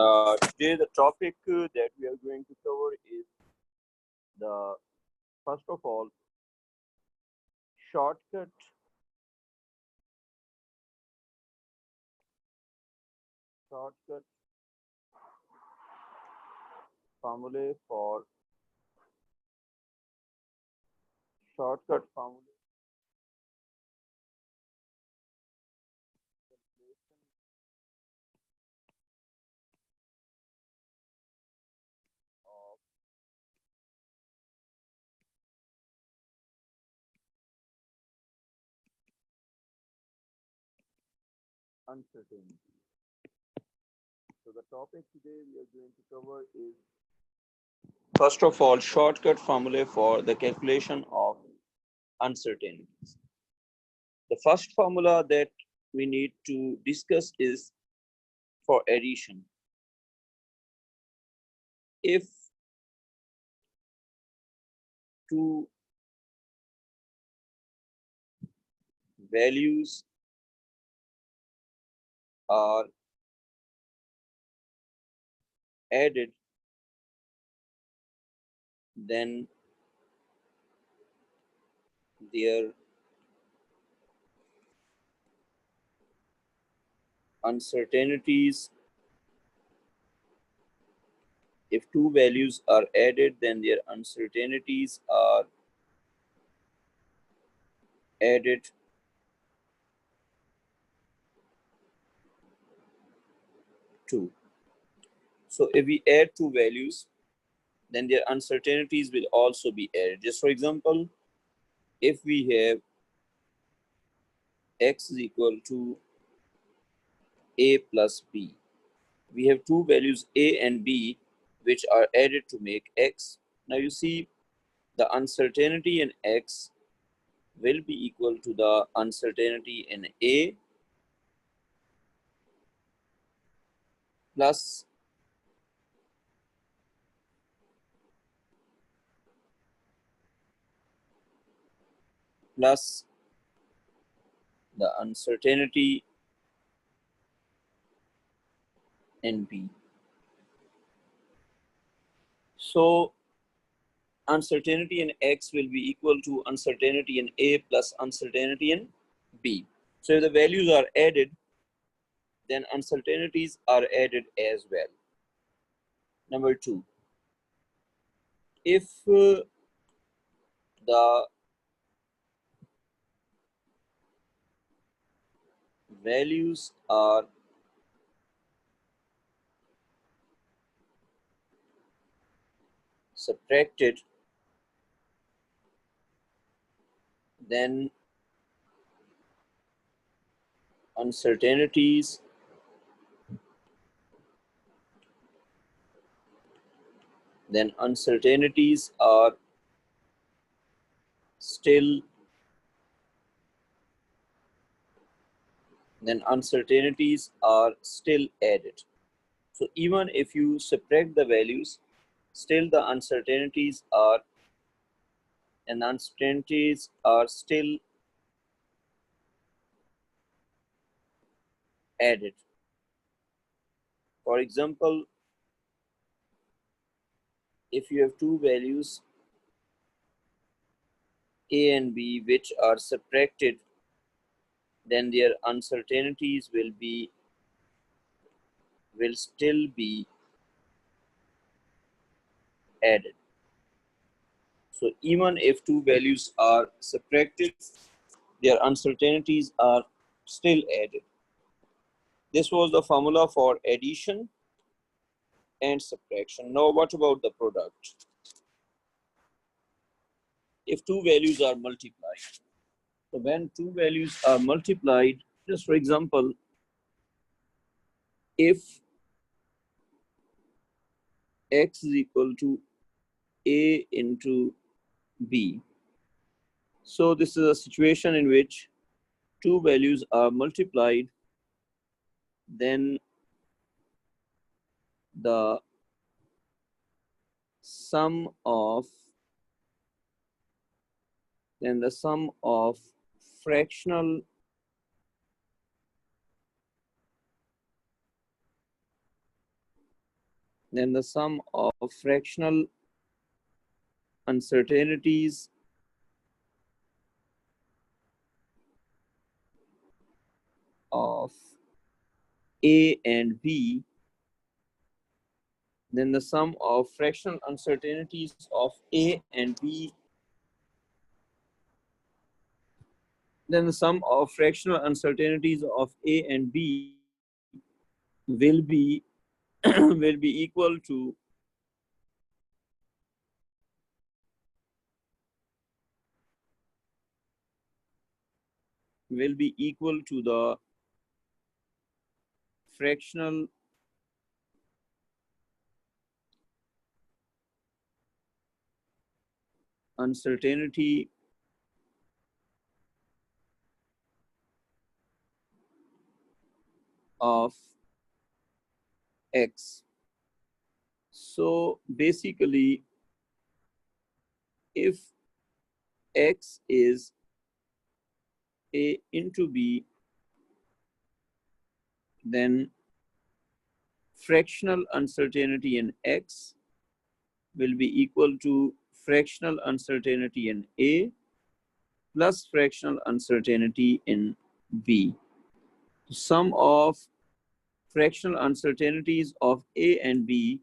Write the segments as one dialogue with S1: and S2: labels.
S1: Today the topic that we are going to cover is the first of all shortcut formulae for of uncertainty. So the topic today we are going to cover is first of all shortcut formulae for the calculation of uncertainties. The first formula that we need to discuss is for addition. If two values are added, then their uncertainties, if two values are added, then their uncertainties are added to. So if we add two values, then their uncertainties will also be added. Just for example, if we have x is equal to a plus b, we have two values a and b which are added to make x. Now you see the uncertainty in x will be equal to the uncertainty in a plus the uncertainty in b. So uncertainty in x will be equal to uncertainty in a plus uncertainty in b. So if the values are added, then uncertainties are added as well. Number two, if the values are subtracted, then uncertainties are still added. So even if you subtract the values, still the uncertainties are still added. For example, if you have two values a and b which are subtracted, then their uncertainties will still be added. So even if two values are subtracted, their uncertainties are still added. This was the formula for addition and subtraction. Now what about the product? If two values are multiplied, so when two values are multiplied, just for example, if x is equal to a into b, so this is a situation in which two values are multiplied, then the sum of fractional then the sum of fractional uncertainties of A and B, then the sum of fractional uncertainties of A and B, then the sum of fractional uncertainties of A and B will be will be equal to the fractional uncertainty of X. So basically, if X is A into B, then fractional uncertainty in X will be equal to fractional uncertainty in A plus fractional uncertainty in B. Sum of fractional uncertainties of A and B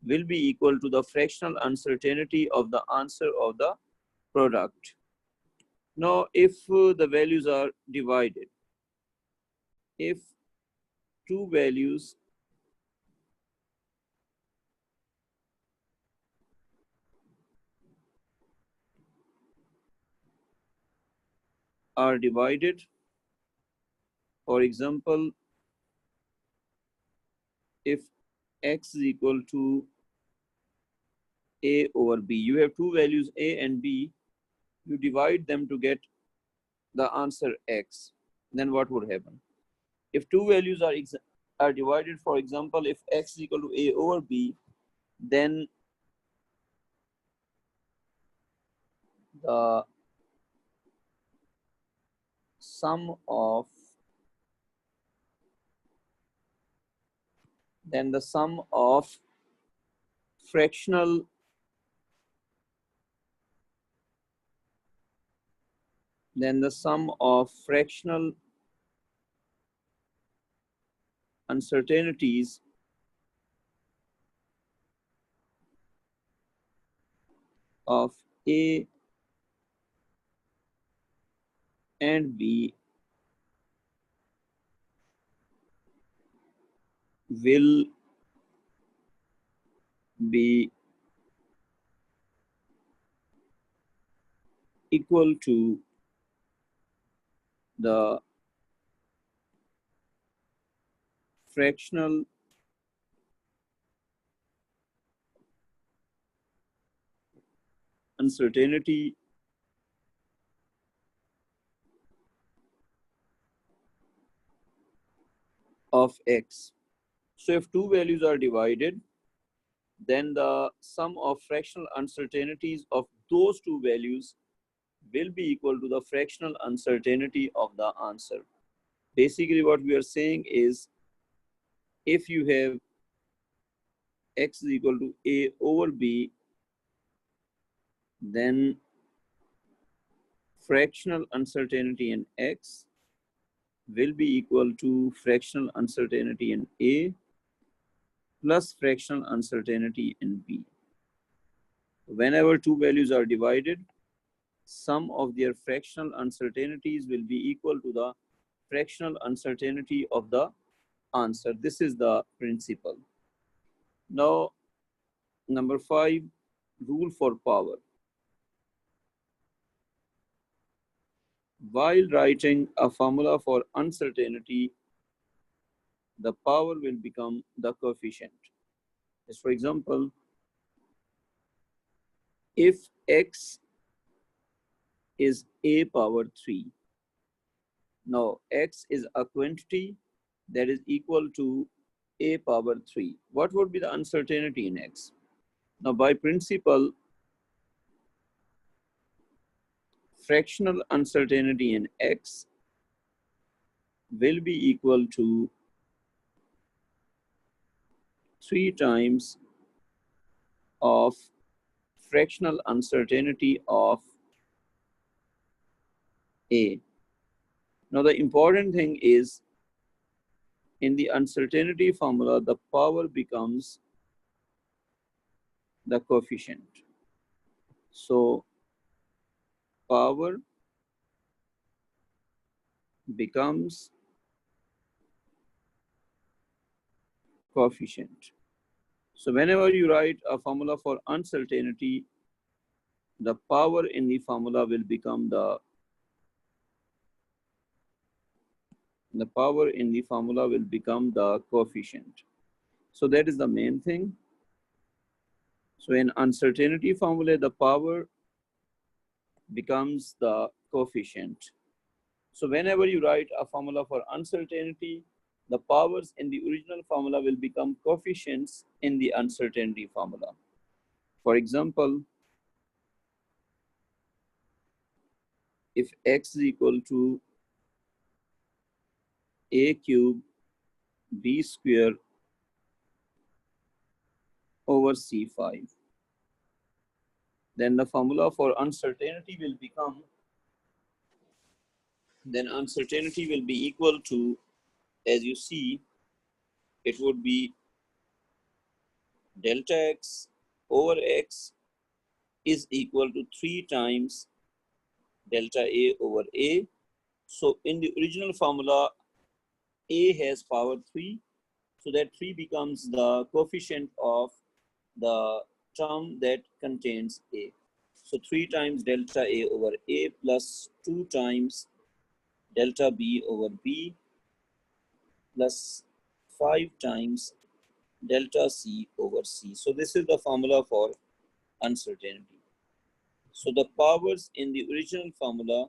S1: will be equal to the fractional uncertainty of the answer of the product. Now, if the values are divided, if two values are divided, for example, if X is equal to A over B, you have two values A and B, you divide them to get the answer X, then what would happen? If two values are divided, for example, if X is equal to A over B, then the sum of fractional uncertainties of A and B will be equal to the fractional uncertainty of X. So if two values are divided, then the sum of fractional uncertainties of those two values will be equal to the fractional uncertainty of the answer. Basically, what we are saying is, if you have X is equal to A over B, then fractional uncertainty in X will be equal to fractional uncertainty in A plus fractional uncertainty in B. Whenever two values are divided, sum of their fractional uncertainties will be equal to the fractional uncertainty of the answer. This is the principle. Now, number 5, rule for power. While writing a formula for uncertainty, the power will become the coefficient. Just for example, if X is A power 3, now X is a quantity that is equal to A power 3. What would be the uncertainty in X? Now, by principle, fractional uncertainty in X will be equal to 3 times of fractional uncertainty of A. Now the important thing is in the uncertainty formula, the power becomes the coefficient. So power becomes coefficient. So whenever you write a formula for uncertainty, the power in the formula will become the power in the formula will become the coefficient. So that is the main thing. So in uncertainty formula, the power becomes the coefficient. So whenever you write a formula for uncertainty, the powers in the original formula will become coefficients in the uncertainty formula. For example, if x is equal to a cube b square over c5, then the formula for uncertainty will become, then uncertainty will be equal to, as you see, it would be delta x over x is equal to 3 times delta A over A. So in the original formula, A has power 3. So that 3 becomes the coefficient of the term that contains A. So 3 times delta A over A plus 2 times delta B over B plus 5 times delta C over C. So this is the formula for uncertainty. So the powers in the original formula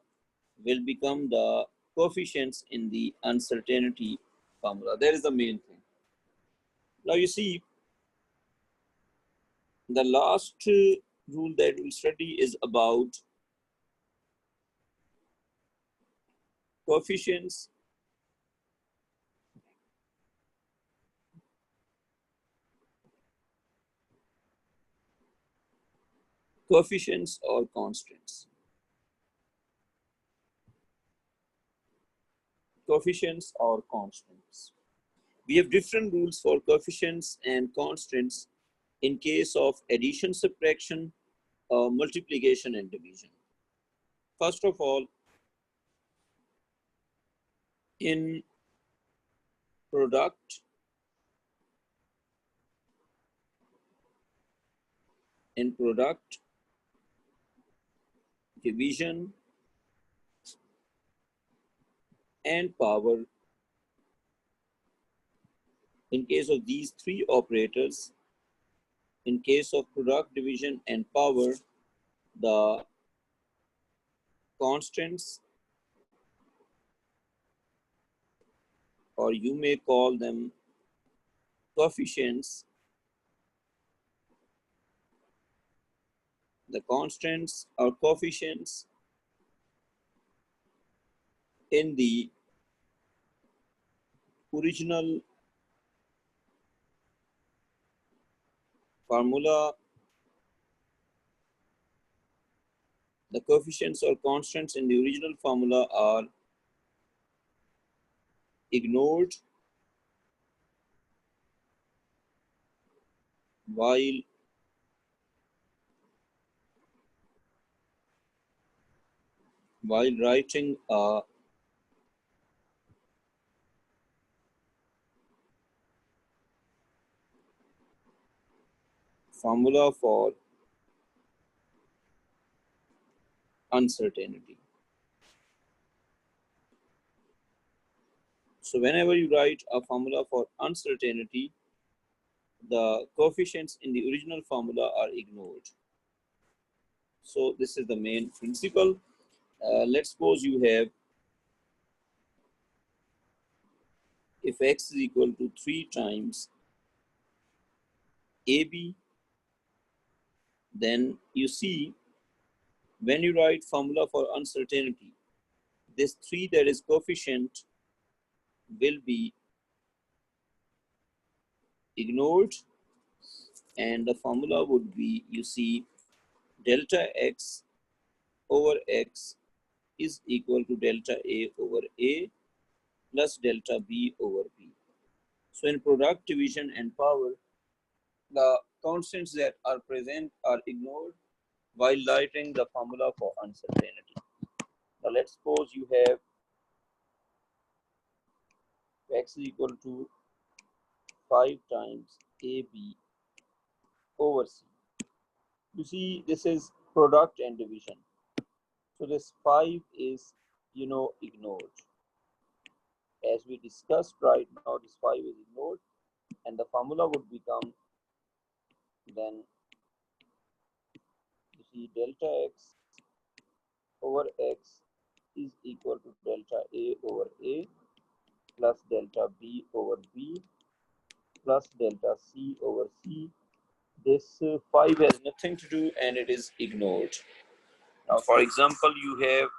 S1: will become the coefficients in the uncertainty formula. That is the main thing. Now you see, the last rule that we'll study is about coefficients or constants. Coefficients or constants. We have different rules for coefficients and constants in case of addition, subtraction, multiplication, and division. First of all, in product, division, and power, in case of these three operators, in case of product, division, and power, the constants, or you may call them coefficients, the constants or coefficients in the original formula, the coefficients or constants in the original formula are ignored while writing a formula for uncertainty. So whenever you write a formula for uncertainty, the coefficients in the original formula are ignored. So this is the main principle. Let's suppose you have, if x is equal to 3 times AB, then you see, when you write formula for uncertainty, this 3 that is coefficient will be ignored and the formula would be, you see, delta x over x is equal to delta A over A plus delta B over B. So in product division and power, the constants that are present are ignored while writing the formula for uncertainty. Now let's suppose you have x is equal to 5 times AB over C. You see, this is product and division. So this 5 is, ignored. As we discussed right now, this 5 is ignored, and the formula would become then, you see, delta x over x is equal to delta A over A plus delta B over B plus delta C over C. This 5 has nothing to do and it is ignored. Now, for example, you have,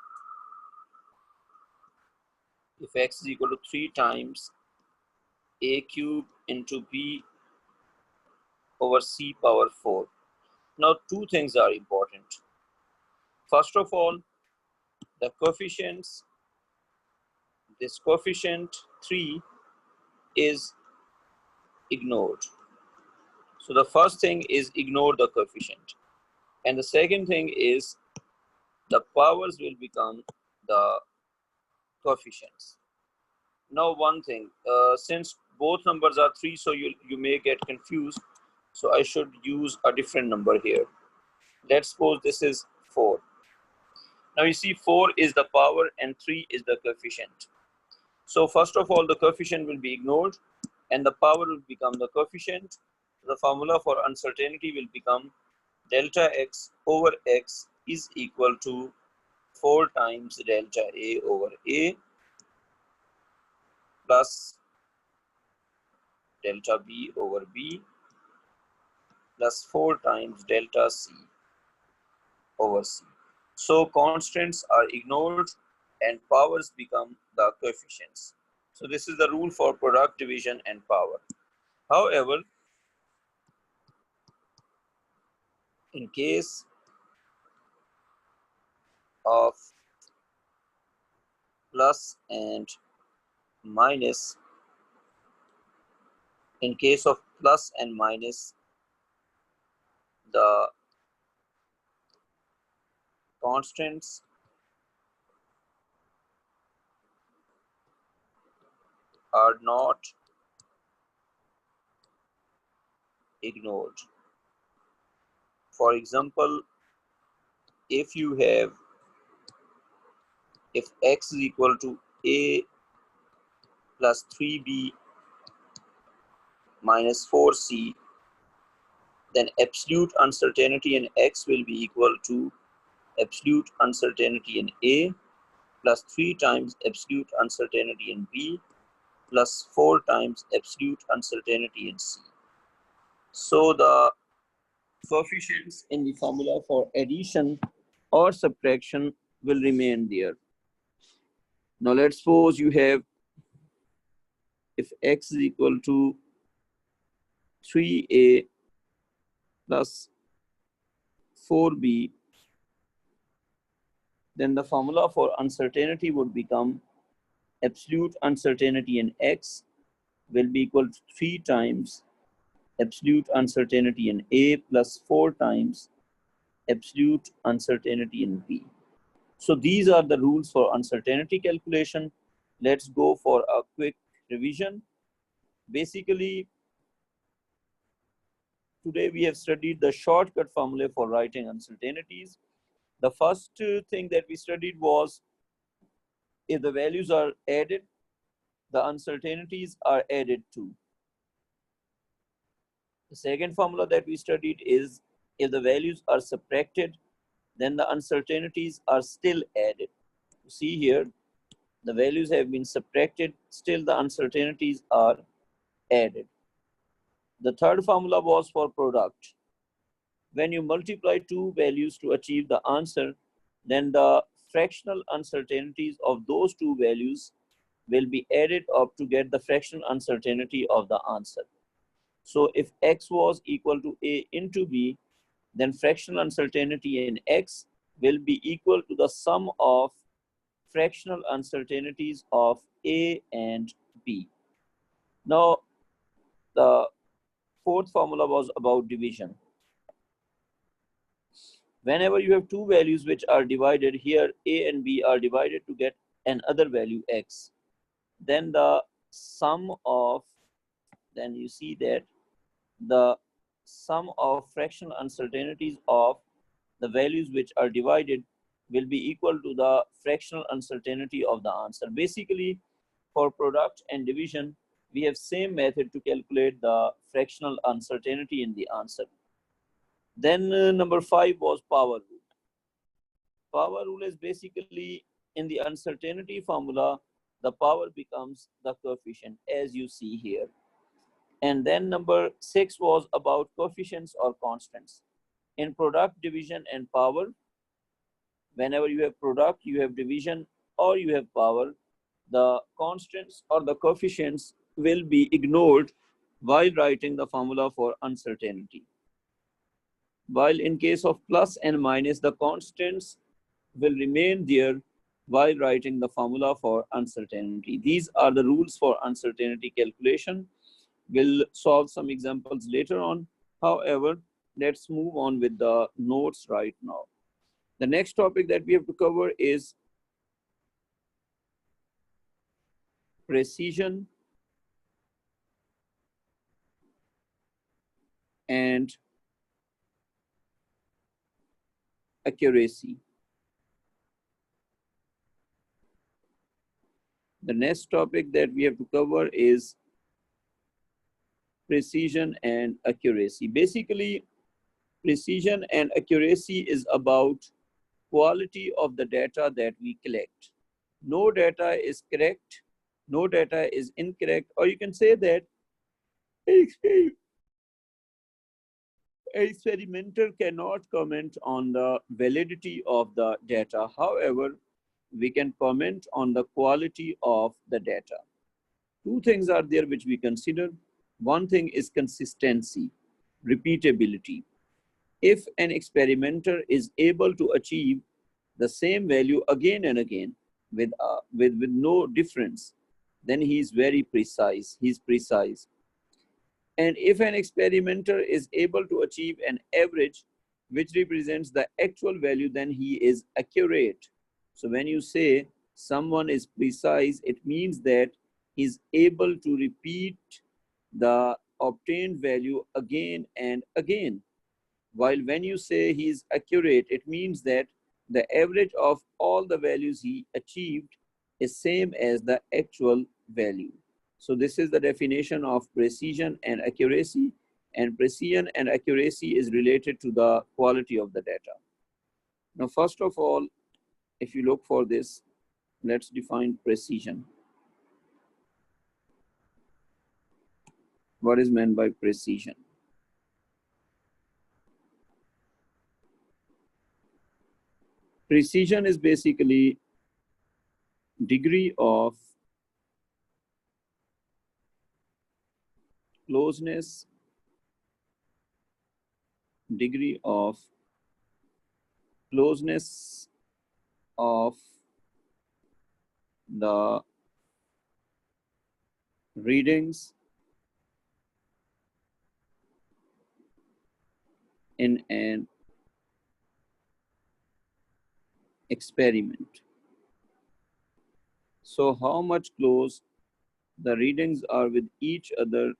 S1: if x is equal to 3 times A cube into B over C power 4. Now, two things are important. First of all, the coefficients, this coefficient 3 is ignored. So the first thing is ignore the coefficient. And the second thing is the powers will become the coefficients. Now one thing, since both numbers are 3, so you may get confused. So I should use a different number here. Let's suppose this is 4. Now you see 4 is the power and 3 is the coefficient. So first of all, the coefficient will be ignored and the power will become the coefficient. The formula for uncertainty will become delta x over x is equal to 4 times delta A over A plus delta B over B plus 4 times delta C over C. So constants are ignored and powers become the coefficients. So this is the rule for product division and power. However, in case of plus and minus, in case of plus and minus, the constants are not ignored. For example, if you have, if x is equal to A plus 3B minus 4C, then absolute uncertainty in x will be equal to absolute uncertainty in A plus 3 times absolute uncertainty in B plus 4 times absolute uncertainty in C. So the coefficients in the formula for addition or subtraction will remain there. Now let's suppose you have, if x is equal to 3a plus 4b, then the formula for uncertainty would become absolute uncertainty in x will be equal to 3 times absolute uncertainty in A plus 4 times absolute uncertainty in B. So these are the rules for uncertainty calculation. Let's go for a quick revision. Basically, today we have studied the shortcut formula for writing uncertainties. The first thing that we studied was, if the values are added, the uncertainties are added too. The second formula that we studied is, if the values are subtracted, then the uncertainties are still added. You see here, the values have been subtracted, still the uncertainties are added. The third formula was for product. When you multiply two values to achieve the answer, then the fractional uncertainties of those two values will be added up to get the fractional uncertainty of the answer. So if x was equal to a into b, then fractional uncertainty in x will be equal to the sum of fractional uncertainties of a and b. Now, the fourth formula was about division. Whenever you have two values which are divided, here a and b are divided to get another value x, then the sum of, then you see that the sum of fractional uncertainties of the values which are divided will be equal to the fractional uncertainty of the answer. Basically, for product and division, we have same method to calculate the fractional uncertainty in the answer. Then number 5 was power rule. Power rule is basically in the uncertainty formula, the power becomes the coefficient as you see here. And then number 6 was about coefficients or constants. In product, division, and power, whenever you have product, you have division, or you have power, the constants or the coefficients will be ignored while writing the formula for uncertainty. While in case of plus and minus, the constants will remain there while writing the formula for uncertainty. These are the rules for uncertainty calculation. We'll solve some examples later on. However, let's move on with the notes right now. The next topic that we have to cover is precision and accuracy. The next topic that we have to cover is precision and accuracy. Basically, precision and accuracy is about quality of the data that we collect. No data is correct, no data is incorrect, or you can say that an experimenter cannot comment on the validity of the data. However, we can comment on the quality of the data. Two things are there which we consider. One thing is consistency, repeatability. If an experimenter is able to achieve the same value again and again with no difference, then he is very precise. He's precise. And if an experimenter is able to achieve an average which represents the actual value, then he is accurate. So when you say someone is precise, it means that he's able to repeat the obtained value again and again. While when you say he is accurate, it means that the average of all the values he achieved is same as the actual value. So this is the definition of precision and accuracy. And precision and accuracy is related to the quality of the data. Now, first of all, if you look for this, let's define precision. What is meant by precision? Precision is basically degree of closeness, degree of closeness of the readings in an experiment. So how much close the readings are with each other,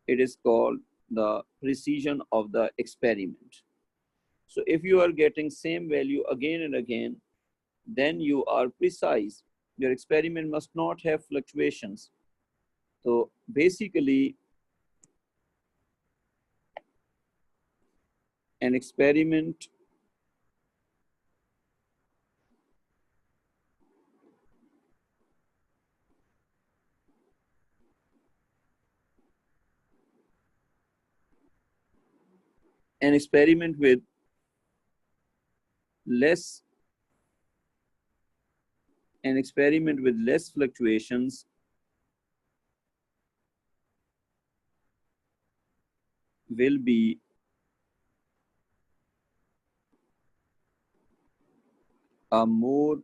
S1: it is called the precision of the experiment. So if you are getting same value again and again, then you are precise. Your experiment must not have fluctuations. So basically, an experiment with less fluctuations will be a more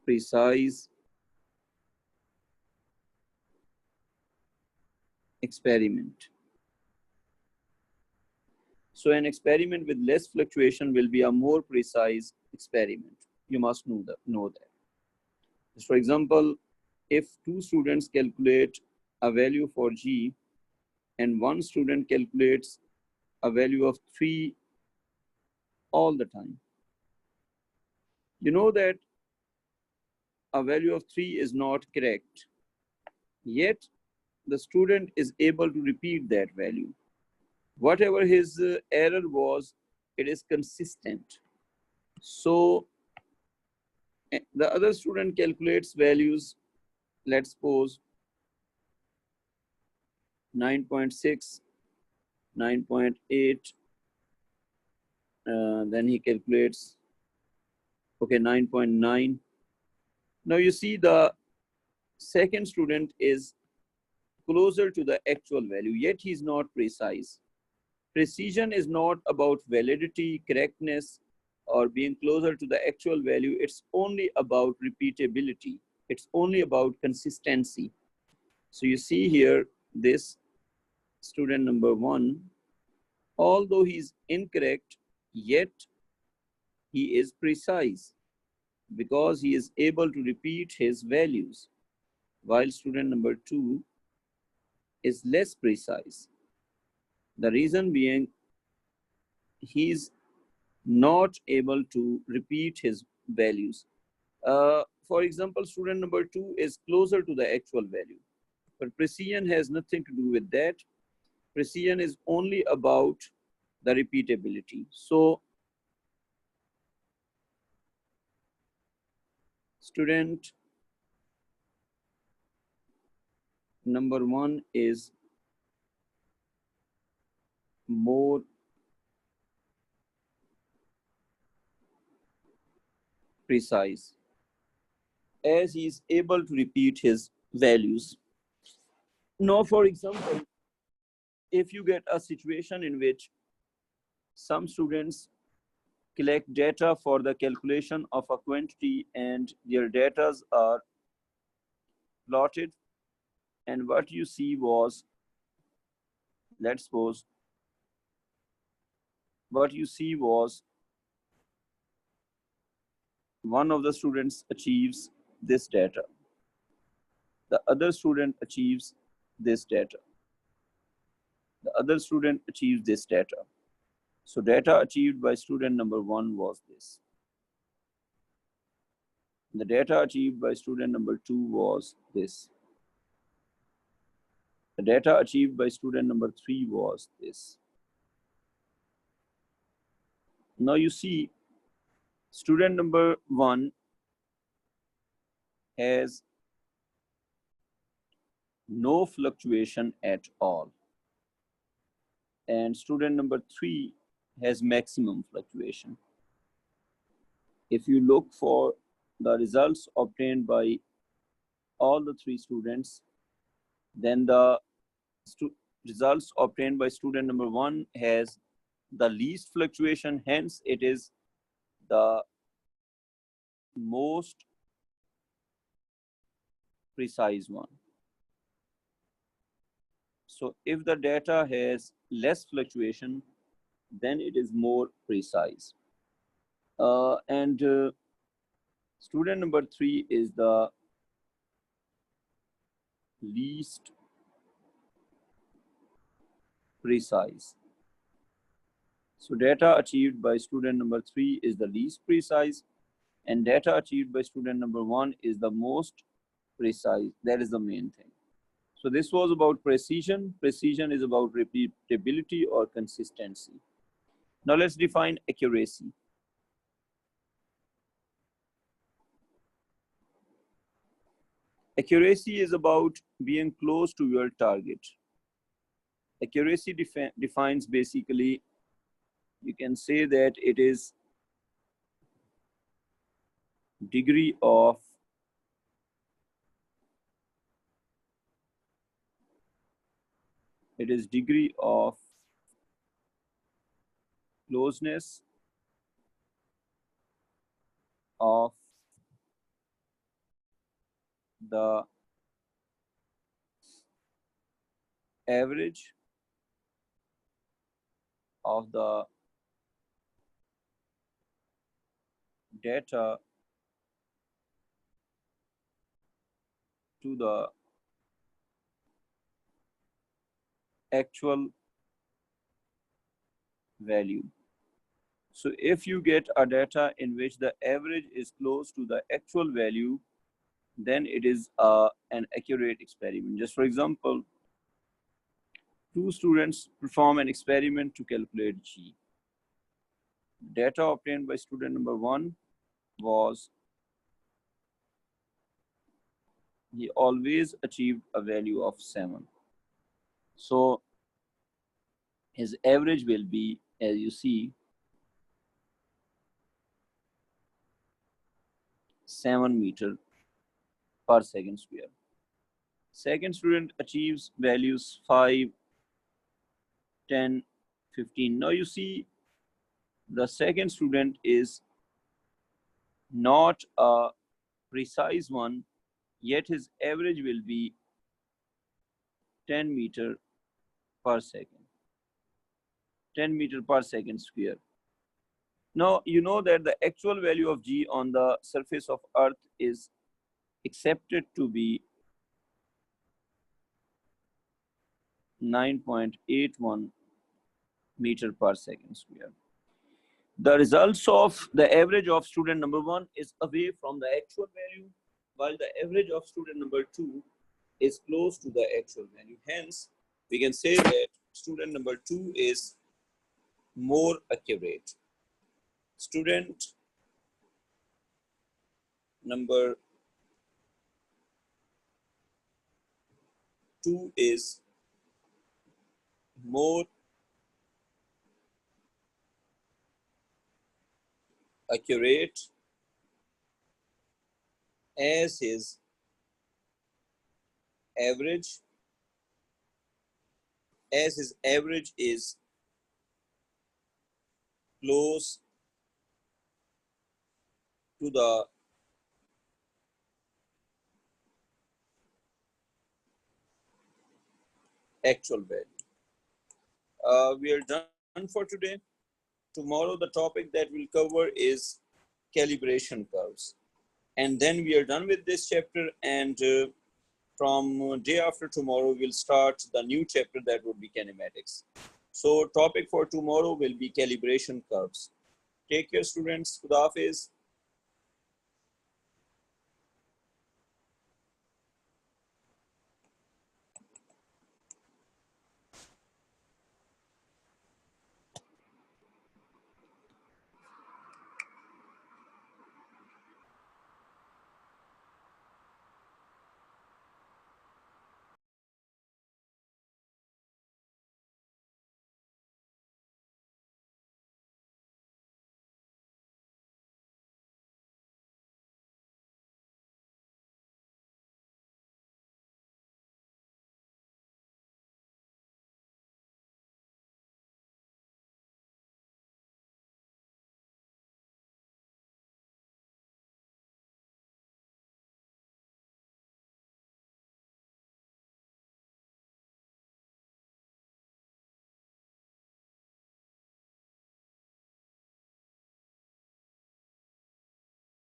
S1: precise experiment. So an experiment with less fluctuation will be a more precise experiment. You must know that. Just for example, if two students calculate a value for G and one student calculates a value of 3 all the time, you know that a value of 3 is not correct. Yet the student is able to repeat that value. Whatever his error was, it is consistent. So the other student calculates values, let's suppose 9.6, 9.8, then he calculates, okay, 9.9. Now you see the second student is closer to the actual value, yet he's not precise. Precision is not about validity, correctness, or being closer to the actual value. It's only about repeatability. It's only about consistency. So you see here, this student number 1, although he's incorrect, yet he is precise because he is able to repeat his values, while student number 2 is less precise. The reason being, he's not able to repeat his values. For example, student number 2 is closer to the actual value, but precision has nothing to do with that. Precision is only about the repeatability. So student number 1 is more precise as he is able to repeat his values. Now, for example, if you get a situation in which some students collect data for the calculation of a quantity and their data are plotted, and what you see was, let's suppose, what you see was one of the students achieves this data, the other student achieves this data, the other student achieves this data. So data achieved by student number 1 was this. The data achieved by student number 2 was this. The data achieved by student number 3 was this. Now you see, student number 1 has no fluctuation at all, and student number 3 has maximum fluctuation. If you look for the results obtained by all the 3 students, then the results obtained by student number 1 has the least fluctuation, hence it is the most precise one. So if the data has less fluctuation, then it is more precise. And student number 3 is the least precise. So data achieved by student number 3 is the least precise, and data achieved by student number 1 is the most precise. That is the main thing. So this was about precision. Precision is about repeatability or consistency. Now let's define accuracy. Accuracy is about being close to your target. Accuracy defines basically, you can say that it is degree of It is degree of closeness of the average of the data to the actual value. So if you get a data in which the average is close to the actual value, then it is an accurate experiment. Just for example, two students perform an experiment to calculate G. Data obtained by student number 1 was he always achieved a value of 7. So his average will be, as you see, 7 meter per second square. Second student achieves values 5, 10, 15. Now you see the second student is not a precise one, yet his average will be 10 meter per second. 10 meter per second square. Now you know that the actual value of G on the surface of Earth is accepted to be 9.81 meter per second square. The results of the average of student number 1 is away from the actual value, while the average of student number 2 is close to the actual value. Hence, we can say that student number 2 is more accurate. Student number 2 is more accurate as his average is close to the actual value. We are done for today. Tomorrow, the topic that we'll cover is calibration curves. And then we are done with this chapter, and from day after tomorrow, we'll start the new chapter that would be kinematics. So topic for tomorrow will be calibration curves. Take care, students. Khuda Hafiz.